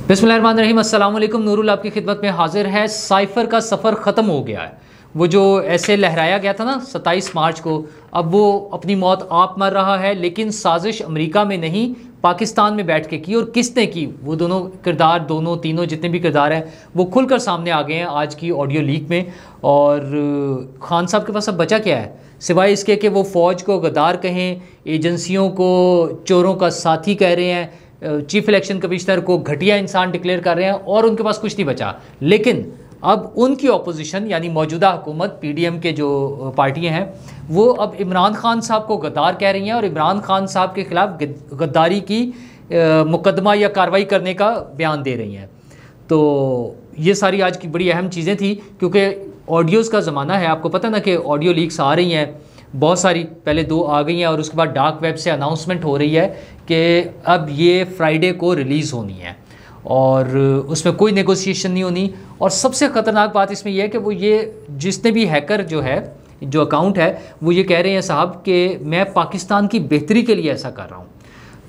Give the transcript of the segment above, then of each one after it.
बिस्मिल्लाहिर्रहमानिर्रहीम, अस्सलाम वालेकुम। नूरुल आपकी खिदमत में हाजिर है। साइफ़र का सफ़र ख़त्म हो गया है। वो जो ऐसे लहराया गया था ना 27 मार्च को, अब वो अपनी मौत आप मर रहा है। लेकिन साजिश अमेरिका में नहीं, पाकिस्तान में बैठ के की। और किसने की? वो दोनों किरदार, दोनों तीनों जितने भी किरदार हैं वो खुलकर सामने आ गए हैं आज की ऑडियो लीक में। और खान साहब के पास अब बचा क्या है सिवाय इसके कि वो फ़ौज को गद्दार कहें, एजेंसियों को चोरों का साथी कह रहे हैं, चीफ इलेक्शन कमिश्नर को घटिया इंसान डिक्लेयर कर रहे हैं, और उनके पास कुछ नहीं बचा। लेकिन अब उनकी ऑपोजिशन यानी मौजूदा हुकूमत पीडीएम के जो पार्टियां हैं वो अब इमरान खान साहब को गद्दार कह रही हैं और इमरान खान साहब के खिलाफ गद्दारी की मुकदमा या कार्रवाई करने का बयान दे रही हैं। तो ये सारी आज की बड़ी अहम चीज़ें थी, क्योंकि ऑडियोज़ का ज़माना है। आपको पता ना कि ऑडियो लीक्स आ रही हैं बहुत सारी, पहले 2 आ गई हैं और उसके बाद डार्क वेब से अनाउंसमेंट हो रही है कि अब ये फ्राइडे को रिलीज़ होनी है और उसमें कोई नेगोशिएशन नहीं होनी। और सबसे ख़तरनाक बात इसमें यह है कि वो ये जिसने भी हैकर जो है, जो अकाउंट है, वो ये कह रहे हैं साहब कि मैं पाकिस्तान की बेहतरी के लिए ऐसा कर रहा हूँ।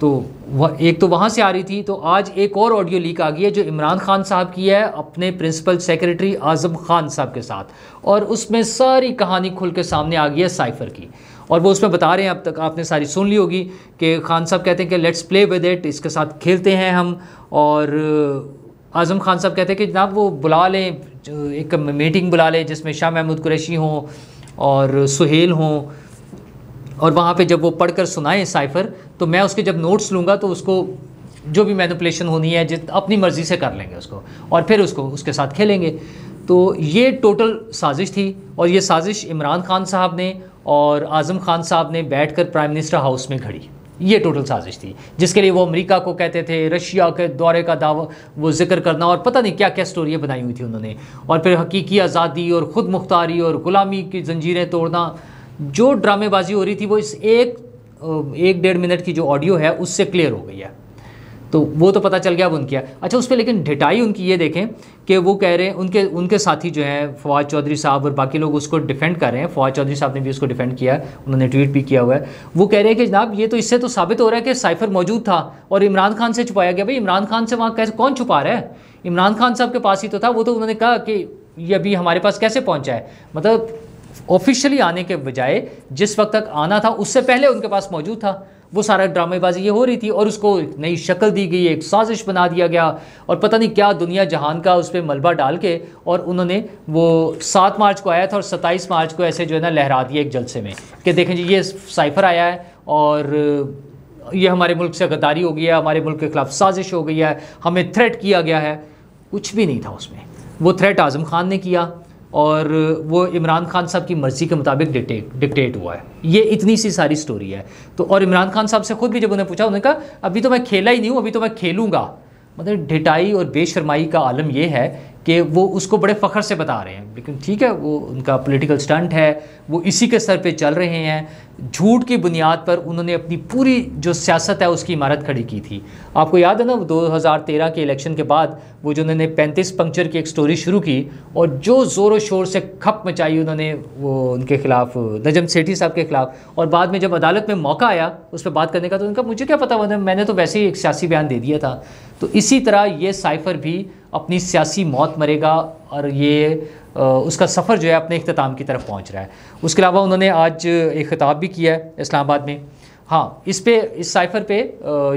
तो वह एक तो वहाँ से आ रही थी, तो आज एक और ऑडियो लीक आ गई है जो इमरान खान साहब की है अपने प्रिंसिपल सेक्रेटरी आज़म खान साहब के साथ, और उसमें सारी कहानी खुल के सामने आ गई है साइफ़र की। और वो उसमें बता रहे हैं, अब तक आपने सारी सुन ली होगी, कि खान साहब कहते हैं कि लेट्स प्ले विद इट, इसके साथ खेलते हैं हम। और आज़म खान साहब कहते हैं कि जनाब वो बुला लें, एक मीटिंग बुला लें जिसमें शाह महमूद कुरैशी हों और सुहेल हों, और वहाँ पे जब वो पढ़कर सुनाएं साइफ़र, तो मैं उसके जब नोट्स लूँगा तो उसको जो भी मैनिपुलेशन होनी है अपनी मर्ज़ी से कर लेंगे उसको, और फिर उसको उसके साथ खेलेंगे। तो ये टोटल साजिश थी, और ये साजिश इमरान खान साहब ने और आज़म खान साहब ने बैठकर प्राइम मिनिस्टर हाउस में घड़ी। ये टोटल साजिश थी जिसके लिए वो अमेरिका को कहते थे, रशिया के दौरे का दावा वो जिक्र करना, और पता नहीं क्या क्या स्टोरियाँ बनाई हुई थी उन्होंने। और फिर हकीकी आज़ादी और ख़ुद मुख्तारी और ग़ुलामी की जंजीरें तोड़ना, जो ड्रामेबाजी हो रही थी वो इस एक 1.5 मिनट की जो ऑडियो है उससे क्लियर हो गई है। तो वो तो पता चल गया अब उनकी है। अच्छा, उस पर लेकिन ढिठाई उनकी ये देखें कि वो कह रहे हैं, उनके साथी जो हैं फवाद चौधरी साहब और बाकी लोग उसको डिफेंड कर रहे हैं। फवाद चौधरी साहब ने भी उसको डिफेंड किया, उन्होंने ट्वीट भी किया हुआ है। वो कह रहे हैं कि जनाब ये तो इससे तो साबित हो रहा है कि साइफ़र मौजूद था और इमरान खान से छुपाया गया। भाई इमरान खान से वहाँ कैसे कौन छुपा रहा है? इमरान खान साहब के पास ही तो था। वो तो उन्होंने कहा कि ये अभी हमारे पास कैसे पहुँचा है, मतलब ऑफिशियली आने के बजाय जिस वक्त तक आना था उससे पहले उनके पास मौजूद था। वो सारा ड्रामेबाजी ये हो रही थी और उसको नई शक्ल दी गई, एक साजिश बना दिया गया, और पता नहीं क्या दुनिया जहान का उस पर मलबा डाल के, और उन्होंने वो 7 मार्च को आया था और 27 मार्च को ऐसे जो है ना लहरा दिया एक जलसे में कि देखें जी ये साइफ़र आया है और ये हमारे मुल्क से गद्दारी हो गई है, हमारे मुल्क के ख़िलाफ़ साजिश हो गई है, हमें थ्रेट किया गया है। कुछ भी नहीं था उसमें। वो थ्रेट आज़म खान ने किया और वो इमरान खान साहब की मर्ज़ी के मुताबिक डिक्टेट हुआ है। ये इतनी सी सारी स्टोरी है। तो और इमरान खान साहब से ख़ुद भी जब उन्हें पूछा, उन्होंने कहा अभी तो मैं खेला ही नहीं हूँ, अभी तो मैं खेलूँगा। मतलब ढिठाई और बेशर्माई का आलम यह है कि वो उसको बड़े फ़ख्र से बता रहे हैं। लेकिन ठीक है, वो उनका पॉलिटिकल स्टंट है, वो इसी के सर पे चल रहे हैं। झूठ की बुनियाद पर उन्होंने अपनी पूरी जो सियासत है उसकी इमारत खड़ी की थी। आपको याद है ना, 2013 के इलेक्शन के बाद वो जो उन्होंने 35 पंक्चर की एक स्टोरी शुरू की और जो ज़ोर शोर से खप मचाई उन्होंने वो उनके खिलाफ, नजम सेठी साहब के ख़िलाफ़, और बाद में जब अदालत में मौका आया उस पर बात करने का तो उनका मुझे क्या पता, मैंने तो वैसे ही एक सियासी बयान दे दिया था। तो इसी तरह ये साइफ़र भी अपनी सियासी मौत मरेगा और ये उसका सफ़र जो है अपने इख्तिताम की तरफ पहुंच रहा है। उसके अलावा उन्होंने आज एक ख़िताब भी किया है इस्लामाबाद में। हाँ, इस साइफ़र पे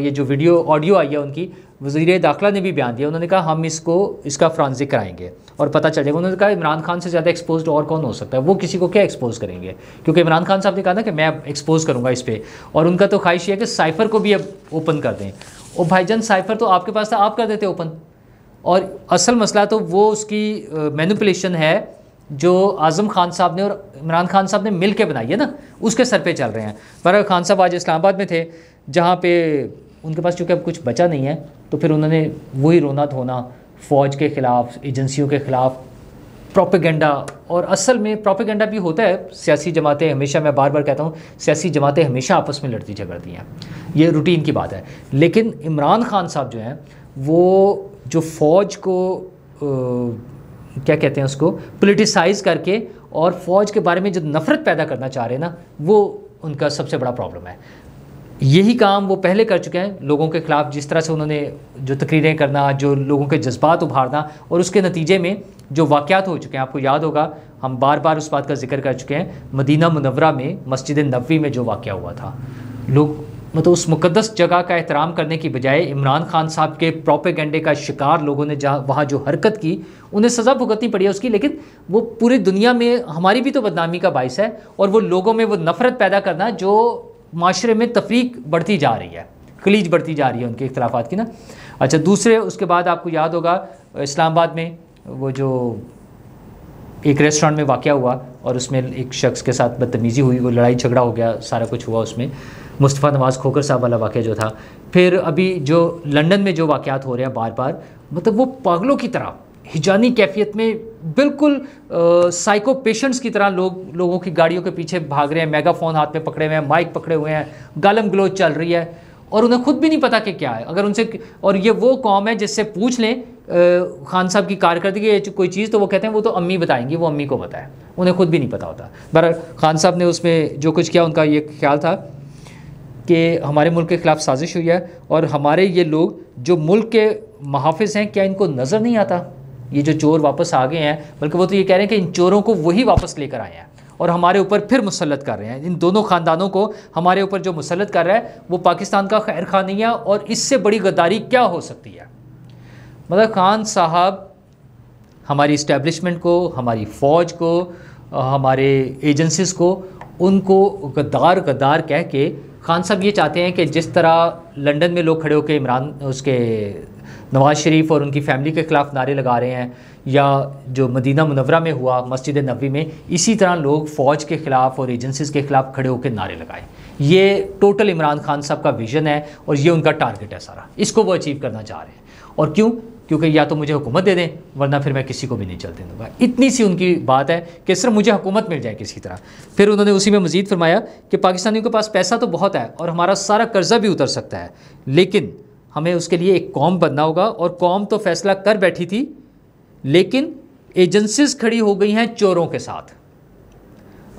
ये जो ऑडियो आई है उनकी, वज़ीर दाखिला ने भी बयान दिया। उन्होंने कहा हम इसका फ्रांसिक कराएंगे और पता चलेगा। उन्होंने कहा इमरान खान से ज़्यादा एक्सपोज्ड और कौन हो सकता है, वो किसी को क्या एक्सपोज करेंगे, क्योंकि इमरान खान साहब ने कहा ना कि मैं एक्सपोज करूँगा इस पर, और उनका तो ख्वाहिश है कि साइफ़र को भी अब ओपन कर दें। और भाईजान साइफ़र तो आपके पास था, आप कर देते ओपन। और असल मसला तो वो उसकी मैनिपुलेशन है जो आज़म खान साहब ने और इमरान खान साहब ने मिल के बनाई है ना, उसके सर पे चल रहे हैं। पर खान साहब आज इस्लामाबाद में थे, जहाँ पे उनके पास चूँकि अब कुछ बचा नहीं है, तो फिर उन्होंने वही रोना धोना फ़ौज के ख़िलाफ़, एजेंसियों के ख़िलाफ़, प्रोपेगेंडा। और असल में प्रोपेगेंडा भी होता है। सियासी जमातें हमेशा, मैं बार बार कहता हूँ, सियासी जमातें हमेशा आपस में लड़ती झगड़ती हैं, ये रूटीन की बात है। लेकिन इमरान खान साहब जो हैं वो जो फ़ौज को क्या कहते हैं उसको पोलिटिसाइज़ करके और फ़ौज के बारे में जो नफ़रत पैदा करना चाह रहे हैं ना, वो उनका सबसे बड़ा प्रॉब्लम है। यही काम वो पहले कर चुके हैं लोगों के ख़िलाफ़। जिस तरह से उन्होंने जो तकरीरें करना, जो लोगों के जज्बात उभारना, और उसके नतीजे में जो वाक़यात हो चुके हैं, आपको याद होगा हम बार बार उस बात का जिक्र कर चुके हैं, मदीना मुनव्वरा में मस्जिद नबवी में जो वाक़या हुआ था, लोग मतलब उस मुक़द्दस जगह का एहतराम करने की बजाय इमरान खान साहब के प्रोपेगेंडे का शिकार लोगों ने जहाँ वहाँ जो हरकत की, उन्हें सज़ा भुगतनी पड़ी है उसकी, लेकिन वो पूरी दुनिया में हमारी भी तो बदनामी का बाइस है, और वो लोगों में वो नफ़रत पैदा करना जो माशरे में तफरीक बढ़ती जा रही है, खलीज बढ़ती जा रही है उनके इख्तलाफात की ना। अच्छा, दूसरे उसके बाद आपको याद होगा इस्लामाबाद में वो जो एक रेस्टोरेंट में वाक़या हुआ और उसमें एक शख्स के साथ बदतमीज़ी हुई, वो लड़ाई झगड़ा हो गया, सारा कुछ हुआ उसमें, मुस्तफ़ा नवाज़ खोकर साहब वाला वाक़या जो था। फिर अभी जो लंदन में जो वाक़यात हो रहे हैं बार बार, मतलब वो पागलों की तरह हिजानी कैफियत में बिल्कुल साइको पेशेंट्स की तरह लोगों की गाड़ियों के पीछे भाग रहे हैं, मेगाफोन हाथ में पकड़े हुए हैं, माइक पकड़े हुए हैं, गालम गलोच चल रही है, और उन्हें खुद भी नहीं पता कि क्या है। अगर उनसे, और ये वो कौम है जिससे पूछ लें खान साहब की कारकर्दगी कोई चीज़, तो वो कहते हैं वो तो अम्मी बताएंगी, वो अम्मी को पता है, उन्हें खुद भी नहीं पता होता। बहरहाल खान साहब ने उसमें जो कुछ किया, उनका ये ख्याल था कि हमारे मुल्क के ख़िलाफ़ साजिश हुई है, और हमारे ये लोग जो मुल्क के मुहाफ़िज़ हैं, क्या इनको नज़र नहीं आता ये जो चोर वापस आ गए हैं? बल्कि वो तो ये कह रहे हैं कि इन चोरों को वही वापस लेकर आए हैं और हमारे ऊपर फिर मुसल्लत कर रहे हैं। इन दोनों ख़ानदानों को हमारे ऊपर जो मुसल्लत कर रहा है वो पाकिस्तान का खैर खा नहीं है, और इससे बड़ी गद्दारी क्या हो सकती है? मतलब खान साहब हमारी इस्टेब्लिशमेंट को, हमारी फ़ौज को, हमारे एजेंसीज़ को, उनको गद्दार गद्दार कह के खान साहब ये चाहते हैं कि जिस तरह लंदन में लोग खड़े होकर इमरान उसके नवाज़ शरीफ और उनकी फ़ैमिली के ख़िलाफ़ नारे लगा रहे हैं, या जो मदीना मुनव्वरा में हुआ मस्जिद नबवी में, इसी तरह लोग फ़ौज के ख़िलाफ़ और एजेंसीज़ के ख़िलाफ़ खड़े होकर नारे लगाएं। ये टोटल इमरान खान साहब का विज़न है और ये उनका टारगेट है सारा, इसको वो अचीव करना चाह रहे हैं। और क्यों? क्योंकि या तो मुझे हुकूमत दे दें, वरना फिर मैं किसी को भी नहीं चलते दूँगा। इतनी सी उनकी बात है कि सिर्फ मुझे हुकूमत मिल जाए किसी तरह। फिर उन्होंने उसी में मज़ीद फरमाया कि पाकिस्तानियों के पास पैसा तो बहुत है और हमारा सारा कर्जा भी उतर सकता है, लेकिन हमें उसके लिए एक कौम बनना होगा, और कौम तो फैसला कर बैठी थी, लेकिन एजेंसीज खड़ी हो गई हैं चोरों के साथ।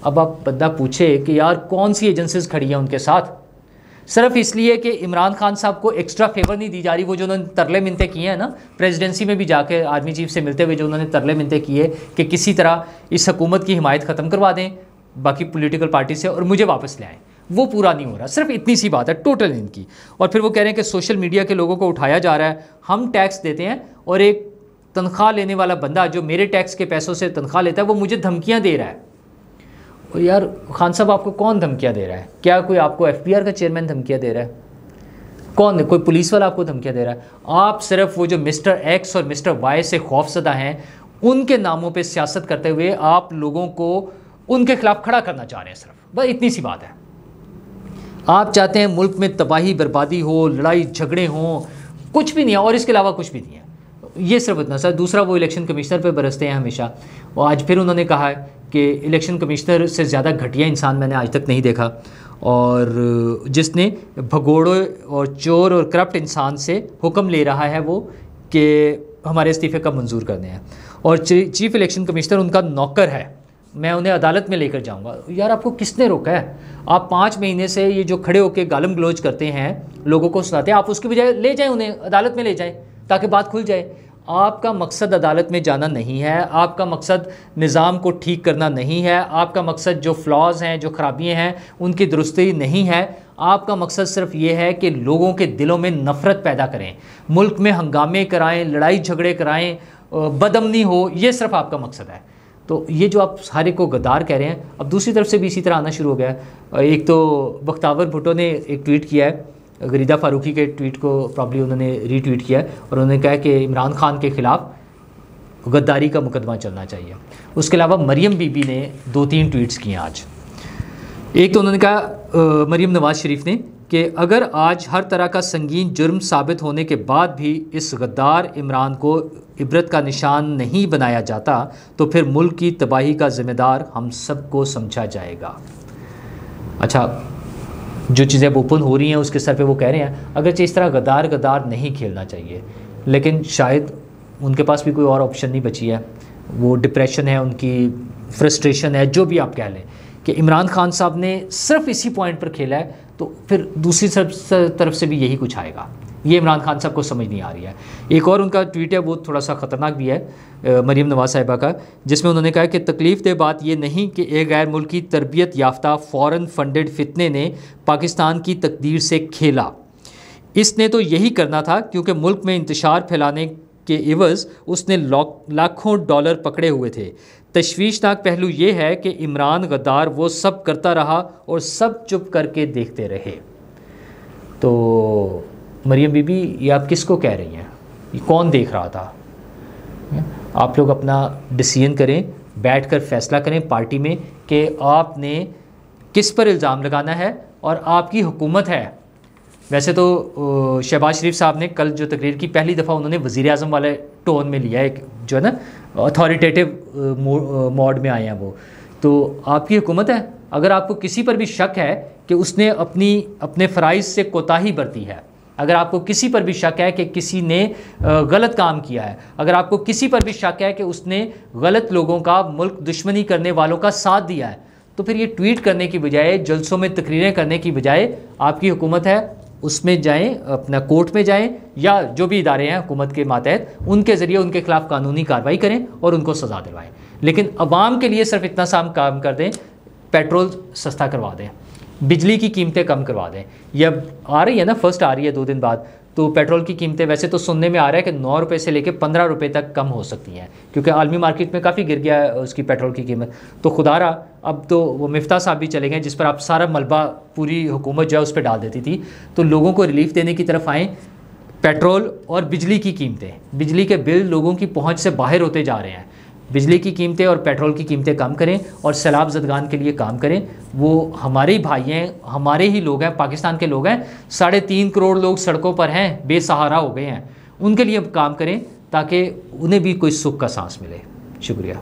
अब आप बंदा पूछे कि यार कौन सी एजेंसीज खड़ी हैं उनके साथ? सिर्फ इसलिए कि इमरान खान साहब को एक्स्ट्रा फेवर नहीं दी जा रही। वो जो उन्होंने तरले मिनते किए हैं ना, प्रेसिडेंसी में भी जाके आर्मी चीफ से मिलते हुए जो उन्होंने तरले मिनते किए कि किसी तरह इस हुकूमत की हिमायत ख़त्म करवा दें बाकी पॉलिटिकल पार्टी से और मुझे वापस ले आएँ, वो पूरा नहीं हो रहा। सिर्फ इतनी सी बात है टोटल इनकी। और फिर वो कह रहे हैं कि सोशल मीडिया के लोगों को उठाया जा रहा है, हम टैक्स देते हैं और एक तनख्वाह लेने वाला बंदा जो मेरे टैक्स के पैसों से तनख्वाह लेता है वो मुझे धमकियां दे रहा है। और यार खान साहब आपको कौन धमकियां दे रहा है? क्या कोई आपको FBR का चेयरमैन धमकियां दे रहा है? कौन? कोई पुलिस वाला आपको धमकियां दे रहा है? आप सिर्फ वो जो मिस्टर X और मिस्टर Y से खौफजदा हैं, उनके नामों पर सियासत करते हुए आप लोगों को उनके खिलाफ खड़ा करना चाह रहे हैं। सिर्फ बस इतनी सी बात है। आप चाहते हैं मुल्क में तबाही बर्बादी हो, लड़ाई झगड़े हों, कुछ भी नहीं है और इसके अलावा कुछ भी नहीं है। ये सिर्फ इतना सा। दूसरा, वो इलेक्शन कमिश्नर पे बरसते हैं हमेशा। और आज फिर उन्होंने कहा है कि इलेक्शन कमिश्नर से ज़्यादा घटिया इंसान मैंने आज तक नहीं देखा, और जिसने भगोड़े और चोर और करप्ट इंसान से हुक्म ले रहा है वो कि हमारे इस्तीफ़े कब मंजूर करने हैं, और चीफ इलेक्शन कमिश्नर उनका नौकर है, मैं उन्हें अदालत में लेकर जाऊंगा। यार आपको किसने रोका है? आप 5 महीने से ये जो खड़े होकर गालम गलोच करते हैं, लोगों को सुनाते हैं, आप उसके बजाय ले जाएं, उन्हें अदालत में ले जाएं ताकि बात खुल जाए। आपका मकसद अदालत में जाना नहीं है, आपका मकसद निज़ाम को ठीक करना नहीं है, आपका मकसद जो फ्लॉज हैं, जो खराबियाँ हैं उनकी दुरुस्ती नहीं है। आपका मकसद सिर्फ ये है कि लोगों के दिलों में नफ़रत पैदा करें, मुल्क में हंगामे कराएं, लड़ाई झगड़े कराएं, बदअमनी हो, ये सिर्फ आपका मकसद है। तो ये जो आप सारे को गद्दार कह रहे हैं, अब दूसरी तरफ से भी इसी तरह आना शुरू हो गया है। एक तो बख्तावर भुट्टो ने एक ट्वीट किया है, गरीदा फारूकी के ट्वीट को प्रॉब्ली उन्होंने रीट्वीट किया है, और उन्होंने कहा कि इमरान खान के ख़िलाफ़ गद्दारी का मुकदमा चलना चाहिए। उसके अलावा मरियम बीबी ने 2-3 ट्वीट्स किए आज। एक तो उन्होंने कहा मरियम नवाज़ शरीफ ने कि अगर आज हर तरह का संगीन जुर्म साबित होने के बाद भी इस गद्दार इमरान को इबरत का निशान नहीं बनाया जाता तो फिर मुल्क की तबाही का ज़िम्मेदार हम सबको समझा जाएगा। अच्छा, जो चीज़ें ओपन हो रही हैं उसके सर पे वो कह रहे हैं अगरचे इस तरह गद्दार नहीं खेलना चाहिए, लेकिन शायद उनके पास भी कोई और ऑप्शन नहीं बची है। वो डिप्रेशन है, उनकी फ्रस्ट्रेशन है, जो भी आप कह लें, कि इमरान खान साहब ने सिर्फ इसी पॉइंट पर खेला है तो फिर दूसरी तरफ से भी यही कुछ आएगा। ये इमरान खान साहब को समझ नहीं आ रही है। एक और उनका ट्वीट है, वो थोड़ा सा ख़तरनाक भी है, मरीम नवाज़ साहिबा का, जिसमें उन्होंने कहा कि तकलीफ दे बात ये नहीं कि एक गैर मुल्की तरबियत याफ्ता फ़ॉरेन फंडेड फितने ने पाकिस्तान की तकदीर से खेला। इसने तो यही करना था क्योंकि मुल्क में इंतशार फैलाने के एवज़ उसने लाखों डॉलर पकड़े हुए थे। तशवीशनाक पहलू ये है कि इमरान गद्दार वो सब करता रहा और सब चुप करके देखते रहे। तो मरियम बीबी, ये आप किसको कह रही हैं? ये कौन देख रहा था? आप लोग अपना डिसीजन करें, बैठकर फैसला करें पार्टी में कि आपने किस पर इल्ज़ाम लगाना है और आपकी हुकूमत है। वैसे तो शहबाज शरीफ साहब ने कल जो तकरीर की पहली दफ़ा उन्होंने वज़ीर आज़म वाले टोन में लिया, एक जो है ना अथॉरिटेटिव मोड में आए हैं वो। तो आपकी हुकूमत है, अगर आपको किसी पर भी शक है कि उसने अपने फ़राइज़ से कोताही बरती है, अगर आपको किसी पर भी शक है कि किसी ने गलत काम किया है, अगर आपको किसी पर भी शक है कि उसने गलत लोगों का, मुल्क दुश्मनी करने वालों का साथ दिया है, तो फिर ये ट्वीट करने की बजाय, जलसों में तकरीरें करने की बजाय, आपकी हुकूमत है उसमें जाएं, अपना कोर्ट में जाएं या जो भी इदारे हैं हुकूमत के मातहत, उनके ज़रिए उनके खिलाफ कानूनी कार्रवाई करें और उनको सज़ा दिलवाएं। लेकिन अवाम के लिए सिर्फ इतना सा काम कर दें, पेट्रोल सस्ता करवा दें, बिजली की कीमतें कम करवा दें। ये अब आ रही है ना, फर्स्ट आ रही है 2 दिन बाद, तो पेट्रोल की कीमतें वैसे तो सुनने में आ रहा है कि 9 रुपये से लेकर 15 रुपये तक कम हो सकती हैं, क्योंकि आलमी मार्केट में काफ़ी गिर गया है उसकी पेट्रोल की कीमत। तो खुदारा अब तो वो मिफ्ता साहब भी चले गए जिस पर आप सारा मलबा पूरी हुकूमत जो है उस पर डाल देती थी। तो लोगों को रिलीफ देने की तरफ आएँ। पेट्रोल और बिजली की कीमतें, बिजली के बिल लोगों की पहुँच से बाहर होते जा रहे हैं। बिजली की कीमतें और पेट्रोल की कीमतें कम करें और सैलाब ज़दगान के लिए काम करें। वो हमारे ही भाई हैं, हमारे ही लोग हैं, पाकिस्तान के लोग हैं। 3.5 करोड़ लोग सड़कों पर हैं, बेसहारा हो गए हैं। उनके लिए काम करें ताकि उन्हें भी कोई सुख का सांस मिले। शुक्रिया।